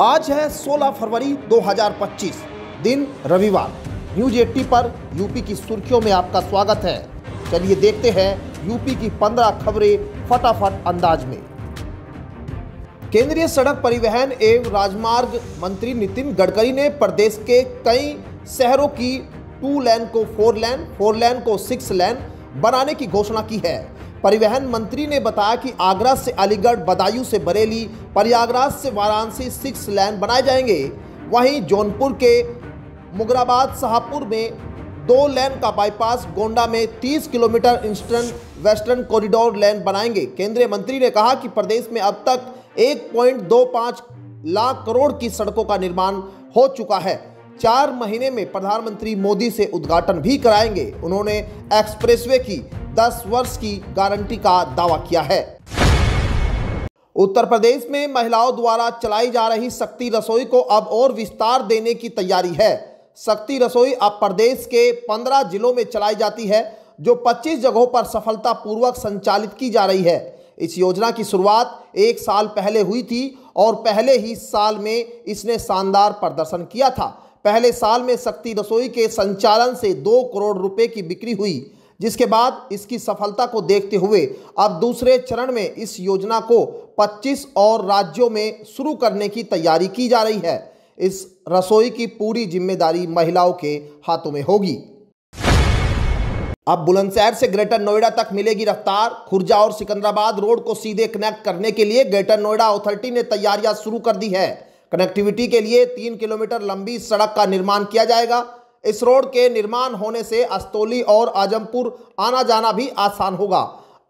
आज है 16 फरवरी 2025, दिन रविवार। न्यूज 80 पर यूपी की सुर्खियों में आपका स्वागत है। चलिए देखते हैं यूपी की 15 खबरें फटाफट अंदाज में। केंद्रीय सड़क परिवहन एवं राजमार्ग मंत्री नितिन गडकरी ने प्रदेश के कई शहरों की 2 लेन को 4 लेन, 4 लेन को 6 लेन बनाने की घोषणा की है। परिवहन मंत्री ने बताया कि आगरा से अलीगढ़, बदायूं से बरेली, प्रयागराज से वाराणसी 6 लेन बनाए जाएंगे। वहीं जौनपुर के मुगराबाद शाहपुर में 2 लेन का बाईपास, गोंडा में 30 किलोमीटर ईस्टर्न वेस्टर्न कॉरिडोर लेन बनाएंगे। केंद्रीय मंत्री ने कहा कि प्रदेश में अब तक 1.25 लाख करोड़ की सड़कों का निर्माण हो चुका है। 4 महीने में प्रधानमंत्री मोदी से उद्घाटन भी कराएंगे। उन्होंने एक्सप्रेसवे की 10 वर्ष की गारंटी का दावा किया है। उत्तर प्रदेश में महिलाओं द्वारा चलाई जा रही शक्ति रसोई को अब और विस्तार देने की तैयारी है। शक्ति रसोई अब प्रदेश के 15 जिलों में चलाई जाती है, जो 25 जगहों पर सफलतापूर्वक संचालित की जा रही है। इस योजना की शुरुआत 1 साल पहले हुई थी और पहले ही साल में इसने शानदार प्रदर्शन किया था। पहले साल में शक्ति रसोई के संचालन से 2 करोड़ रुपए की बिक्री हुई, जिसके बाद इसकी सफलता को देखते हुए अब दूसरे चरण में इस योजना को 25 और राज्यों में शुरू करने की तैयारी की जा रही है। इस रसोई की पूरी जिम्मेदारी महिलाओं के हाथों में होगी। अब बुलंदशहर से ग्रेटर नोएडा तक मिलेगी रफ्तार। खुर्जा और सिकंदराबाद रोड को सीधे कनेक्ट करने के लिए ग्रेटर नोएडा अथॉरिटी ने तैयारियां शुरू कर दी है। कनेक्टिविटी के लिए 3 किलोमीटर लंबी सड़क का निर्माण किया जाएगा। इस रोड के निर्माण होने से अस्तौली और आजमपुर आना जाना भी आसान होगा।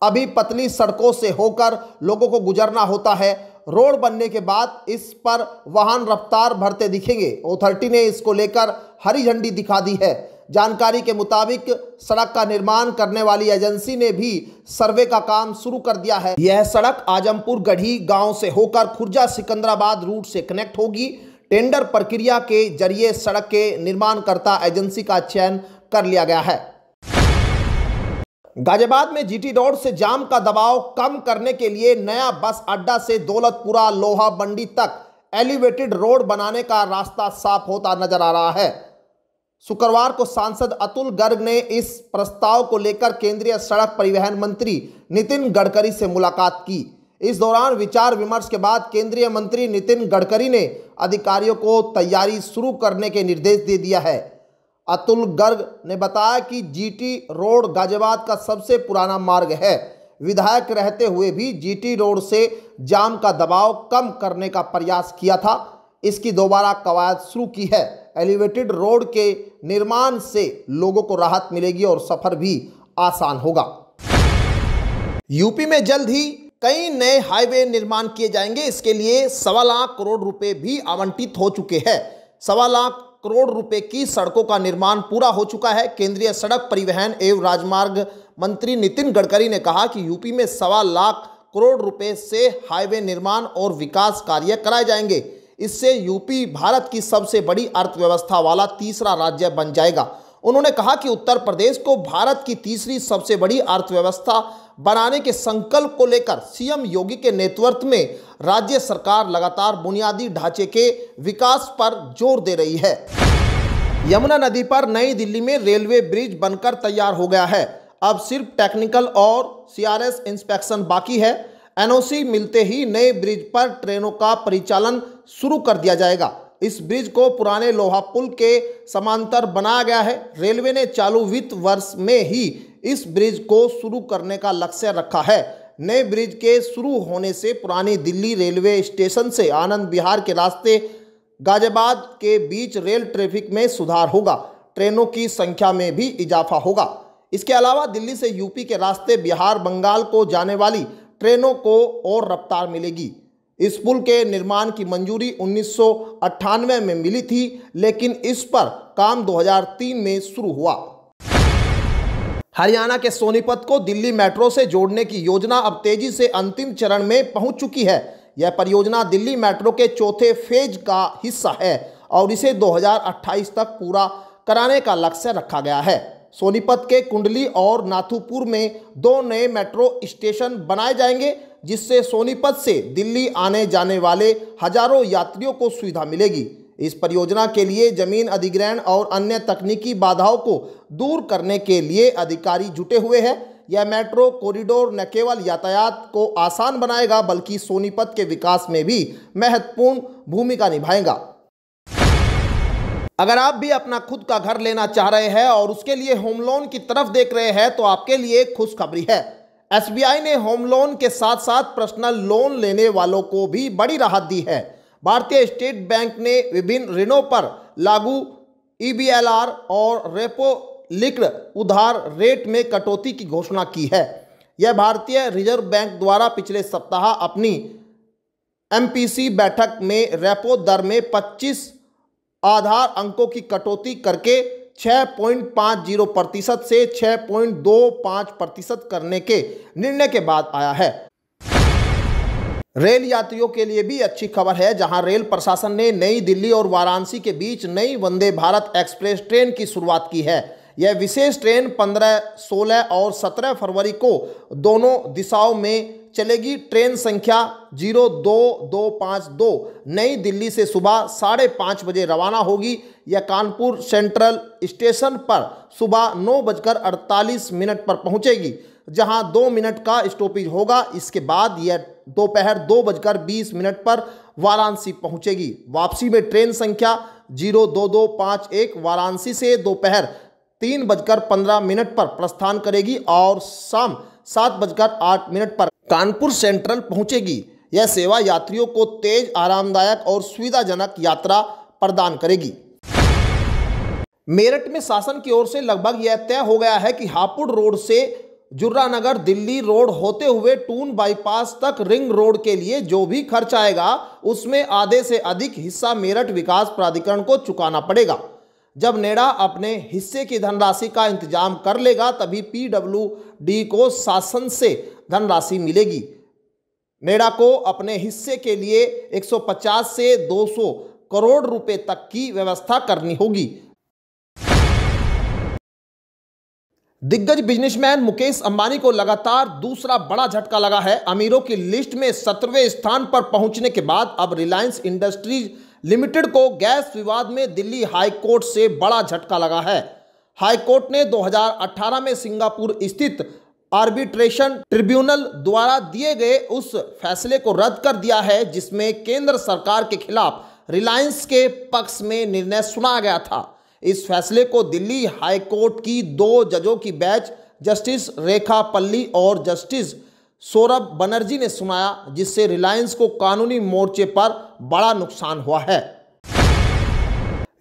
अभी पतली सड़कों से होकर लोगों को गुजरना होता है। रोड बनने के बाद इस पर वाहन रफ्तार भरते दिखेंगे। अथॉरिटी ने इसको लेकर हरी झंडी दिखा दी है। जानकारी के मुताबिक सड़क का निर्माण करने वाली एजेंसी ने भी सर्वे का काम शुरू कर दिया है। यह सड़क आजमपुर गढ़ी गांव से होकर खुर्जा सिकंदराबाद रूट से कनेक्ट होगी। टेंडर प्रक्रिया के जरिए सड़क के निर्माणकर्ता एजेंसी का चयन कर लिया गया है। गाजियाबाद में जीटी रोड से जाम का दबाव कम करने के लिए नया बस अड्डा से दौलतपुरा लोहा मंडी तक एलिवेटेड रोड बनाने का रास्ता साफ होता नजर आ रहा है। शुक्रवार को सांसद अतुल गर्ग ने इस प्रस्ताव को लेकर केंद्रीय सड़क परिवहन मंत्री नितिन गडकरी से मुलाकात की। इस दौरान विचार विमर्श के बाद केंद्रीय मंत्री नितिन गडकरी ने अधिकारियों को तैयारी शुरू करने के निर्देश दे दिया है। अतुल गर्ग ने बताया कि जीटी रोड गाजियाबाद का सबसे पुराना मार्ग है। विधायक रहते हुए भी जीटी रोड से जाम का दबाव कम करने का प्रयास किया था। इसकी दोबारा कवायद शुरू की है। एलिवेटेड रोड के निर्माण से लोगों को राहत मिलेगी और सफर भी आसान होगा। यूपी में जल्द ही कई नए हाईवे निर्माण किए जाएंगे। इसके लिए 1.25 लाख करोड़ रुपए भी आवंटित हो चुके हैं। 1.25 लाख करोड़ रुपए की सड़कों का निर्माण पूरा हो चुका है। केंद्रीय सड़क परिवहन एवं राजमार्ग मंत्री नितिन गडकरी ने कहा कि यूपी में 1.25 लाख करोड़ रुपए से हाईवे निर्माण और विकास कार्य कराए जाएंगे। इससे यूपी भारत की सबसे बड़ी अर्थव्यवस्था वाला तीसरा राज्य बन जाएगा। उन्होंने कहा कि उत्तर प्रदेश को भारत की तीसरी सबसे बड़ी अर्थव्यवस्था बनाने के संकल्प को लेकर सीएम योगी के नेतृत्व में राज्य सरकार लगातार बुनियादी ढांचे के विकास पर जोर दे रही है। यमुना नदी पर नई दिल्ली में रेलवे ब्रिज बनकर तैयार हो गया है। अब सिर्फ टेक्निकल और सीआरएस इंस्पेक्शन बाकी है। एनओसी मिलते ही नए ब्रिज पर ट्रेनों का परिचालन शुरू कर दिया जाएगा। इस ब्रिज को पुराने लोहा पुल के समांतर बनाया गया है। रेलवे ने चालू वित्त वर्ष में ही इस ब्रिज को शुरू करने का लक्ष्य रखा है। नए ब्रिज के शुरू होने से पुरानी दिल्ली रेलवे स्टेशन से आनंद विहार के रास्ते गाजियाबाद के बीच रेल ट्रैफिक में सुधार होगा। ट्रेनों की संख्या में भी इजाफा होगा। इसके अलावा दिल्ली से यूपी के रास्ते बिहार बंगाल को जाने वाली ट्रेनों को और रफ्तार मिलेगी। इस पुल के निर्माण की मंजूरी 1998 में मिली थी, लेकिन इस पर काम 2003 में शुरू हुआ। हरियाणा के सोनीपत को दिल्ली मेट्रो से जोड़ने की योजना अब तेजी से अंतिम चरण में पहुंच चुकी है। यह परियोजना दिल्ली मेट्रो के चौथे फेज का हिस्सा है और इसे 2028 तक पूरा कराने का लक्ष्य रखा गया है। सोनीपत के कुंडली और नाथुपुर में 2 नए मेट्रो स्टेशन बनाए जाएंगे, जिससे सोनीपत से दिल्ली आने जाने वाले हजारों यात्रियों को सुविधा मिलेगी। इस परियोजना के लिए जमीन अधिग्रहण और अन्य तकनीकी बाधाओं को दूर करने के लिए अधिकारी जुटे हुए हैं। यह मेट्रो कॉरिडोर न केवल यातायात को आसान बनाएगा, बल्कि सोनीपत के विकास में भी महत्वपूर्ण भूमिका निभाएगा। अगर आप भी अपना खुद का घर लेना चाह रहे हैं और उसके लिए होम लोन की तरफ देख रहे हैं, तो आपके लिए खुशखबरी है। एसबीआई ने होम लोन के साथ साथ पर्सनल लोन लेने वालों को भी बड़ी राहत दी है। भारतीय स्टेट बैंक ने विभिन्न ऋणों पर लागू EBLR और रेपो लिंक्ड उधार रेट में कटौती की घोषणा की है। यह भारतीय रिजर्व बैंक द्वारा पिछले सप्ताह अपनी MPC बैठक में रेपो दर में 25 आधार अंकों की कटौती करके 6.50% से 6.25% करने के निर्णय के बाद आया है। रेल यात्रियों के लिए भी अच्छी खबर है, जहां रेल प्रशासन ने नई दिल्ली और वाराणसी के बीच नई वंदे भारत एक्सप्रेस ट्रेन की शुरुआत की है। यह विशेष ट्रेन 15, 16 और 17 फरवरी को दोनों दिशाओं में चलेगी। ट्रेन संख्या 02252 नई दिल्ली से सुबह 5:30 बजे रवाना होगी। यह कानपुर सेंट्रल स्टेशन पर सुबह 9:48 पर पहुंचेगी, जहां 2 मिनट का स्टॉपेज होगा। इसके बाद यह दोपहर 2:20 पर वाराणसी पहुंचेगी। वापसी में ट्रेन संख्या 02251 वाराणसी से दोपहर 3:15 पर प्रस्थान करेगी और शाम 7:08 पर कानपुर सेंट्रल पहुंचेगी। यह सेवा यात्रियों को तेज, आरामदायक और सुविधाजनक यात्रा प्रदान करेगी। मेरठ में शासन की ओर से लगभग यह तय हो गया है कि हापुड़ रोड से जुर्रानगर दिल्ली रोड होते हुए टून बाईपास तक रिंग रोड के लिए जो भी खर्च आएगा, उसमें आधे से अधिक हिस्सा मेरठ विकास प्राधिकरण को चुकाना पड़ेगा। जब नेडा अपने हिस्से की धनराशि का इंतजाम कर लेगा, तभी PWD को शासन से धनराशि मिलेगी। नेडा को अपने हिस्से के लिए 150 से 200 करोड़ रुपए तक की व्यवस्था करनी होगी। दिग्गज बिजनेसमैन मुकेश अंबानी को लगातार दूसरा बड़ा झटका लगा है। अमीरों की लिस्ट में 17वें स्थान पर पहुंचने के बाद अब रिलायंस इंडस्ट्रीज लिमिटेड को गैस विवाद में दिल्ली हाई कोर्ट से बड़ा झटका लगा है। हाई कोर्ट ने 2018 में सिंगापुर स्थित आर्बिट्रेशन ट्रिब्यूनल द्वारा दिए गए उस फैसले को रद्द कर दिया है, जिसमें केंद्र सरकार के खिलाफ रिलायंस के पक्ष में निर्णय सुनाया गया था। इस फैसले को दिल्ली हाई कोर्ट की 2 जजों की बेंच जस्टिस रेखा पल्ली और जस्टिस सौरभ बनर्जी ने सुनाया, जिससे रिलायंस को कानूनी मोर्चे पर बड़ा नुकसान हुआ है।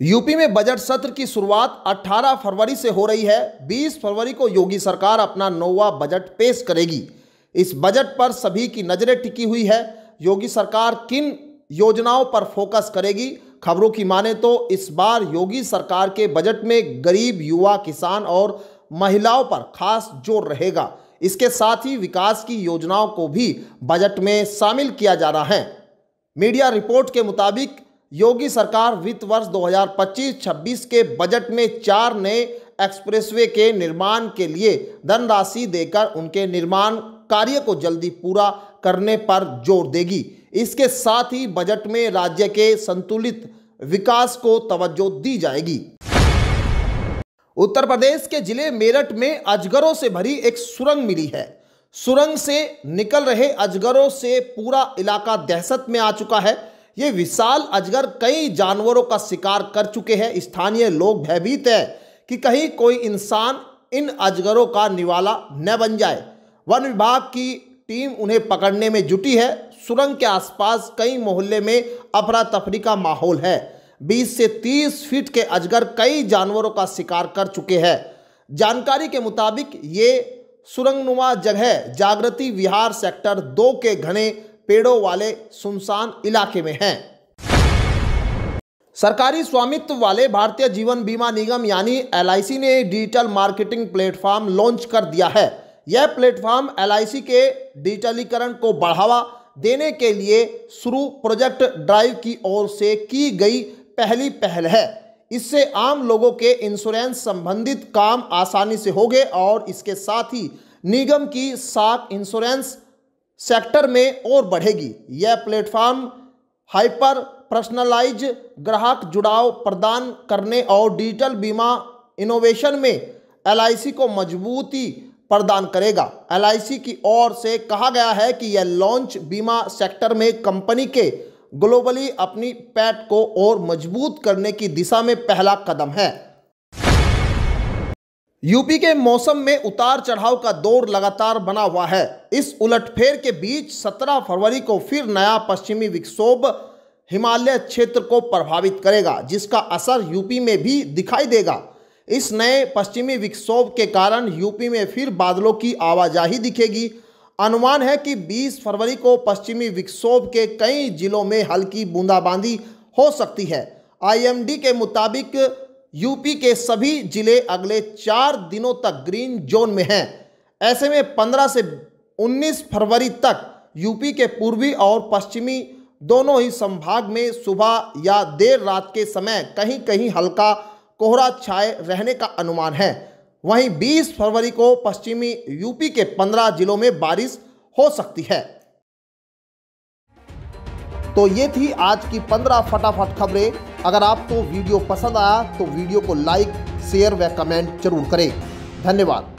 यूपी में बजट सत्र की शुरुआत 18 फरवरी से हो रही है। 20 फरवरी को योगी सरकार अपना 9वां बजट पेश करेगी। इस बजट पर सभी की नजरें टिकी हुई है। योगी सरकार किन योजनाओं पर फोकस करेगी? खबरों की माने तो इस बार योगी सरकार के बजट में गरीब, युवा, किसान और महिलाओं पर खास जोर रहेगा। इसके साथ ही विकास की योजनाओं को भी बजट में शामिल किया जा रहा है। मीडिया रिपोर्ट के मुताबिक योगी सरकार वित्त वर्ष 2025-26 के बजट में 4 नए एक्सप्रेसवे के निर्माण के लिए धनराशि देकर उनके निर्माण कार्य को जल्दी पूरा करने पर जोर देगी। इसके साथ ही बजट में राज्य के संतुलित विकास को तवज्जो दी जाएगी। उत्तर प्रदेश के जिले मेरठ में अजगरों से भरी एक सुरंग मिली है। सुरंग से निकल रहे अजगरों से पूरा इलाका दहशत में आ चुका है। ये विशाल अजगर कई जानवरों का शिकार कर चुके हैं। स्थानीय लोग भयभीत हैं कि कहीं कोई इंसान इन अजगरों का निवाला न बन जाए। वन विभाग की टीम उन्हें पकड़ने में जुटी है। सुरंग के आसपास कई मोहल्ले में अफरा तफरी का माहौल है। 20 से 30 फीट के अजगर कई जानवरों का शिकार कर चुके हैं। जानकारी के मुताबिक ये सुरंगनुमा जगह जागृति विहार सेक्टर 2 के घने पेड़ों वाले सुनसान इलाके में है। सरकारी स्वामित्व वाले भारतीय जीवन बीमा निगम यानी LIC ने डिजिटल मार्केटिंग प्लेटफॉर्म लॉन्च कर दिया है। यह प्लेटफॉर्म LIC के डिजिटलीकरण को बढ़ावा देने के लिए शुरू प्रोजेक्ट ड्राइव की ओर से की गई पहली पहल है। इससे आम लोगों के इंश्योरेंस संबंधित काम आसानी से होंगे और इसके साथ ही निगम की साख इंश्योरेंस सेक्टर में और बढ़ेगी। यह प्लेटफॉर्म हाइपर पर्सनलाइज ग्राहक जुड़ाव प्रदान करने और डिजिटल बीमा इनोवेशन में LIC को मजबूती प्रदान करेगा। LIC की ओर से कहा गया है कि यह लॉन्च बीमा सेक्टर में कंपनी के ग्लोबली अपनी पैठ को और मजबूत करने की दिशा में पहला कदम है। यूपी के मौसम में उतार चढ़ाव का दौर लगातार बना हुआ है। इस उलटफेर के बीच 17 फरवरी को फिर नया पश्चिमी विक्षोभ हिमालय क्षेत्र को प्रभावित करेगा, जिसका असर यूपी में भी दिखाई देगा। इस नए पश्चिमी विक्षोभ के कारण यूपी में फिर बादलों की आवाजाही दिखेगी। अनुमान है कि 20 फरवरी को पश्चिमी विक्षोभ के कई जिलों में हल्की बूंदाबांदी हो सकती है। IMD के मुताबिक यूपी के सभी जिले अगले 4 दिनों तक ग्रीन जोन में हैं। ऐसे में 15 से 19 फरवरी तक यूपी के पूर्वी और पश्चिमी दोनों ही संभाग में सुबह या देर रात के समय कहीं कहीं हल्का कोहरा छाए रहने का अनुमान है। वहीं 20 फरवरी को पश्चिमी यूपी के 15 जिलों में बारिश हो सकती है। तो ये थी आज की 15 फटाफट खबरें। अगर आपको वीडियो पसंद आया तो वीडियो को लाइक, शेयर व कमेंट जरूर करें। धन्यवाद।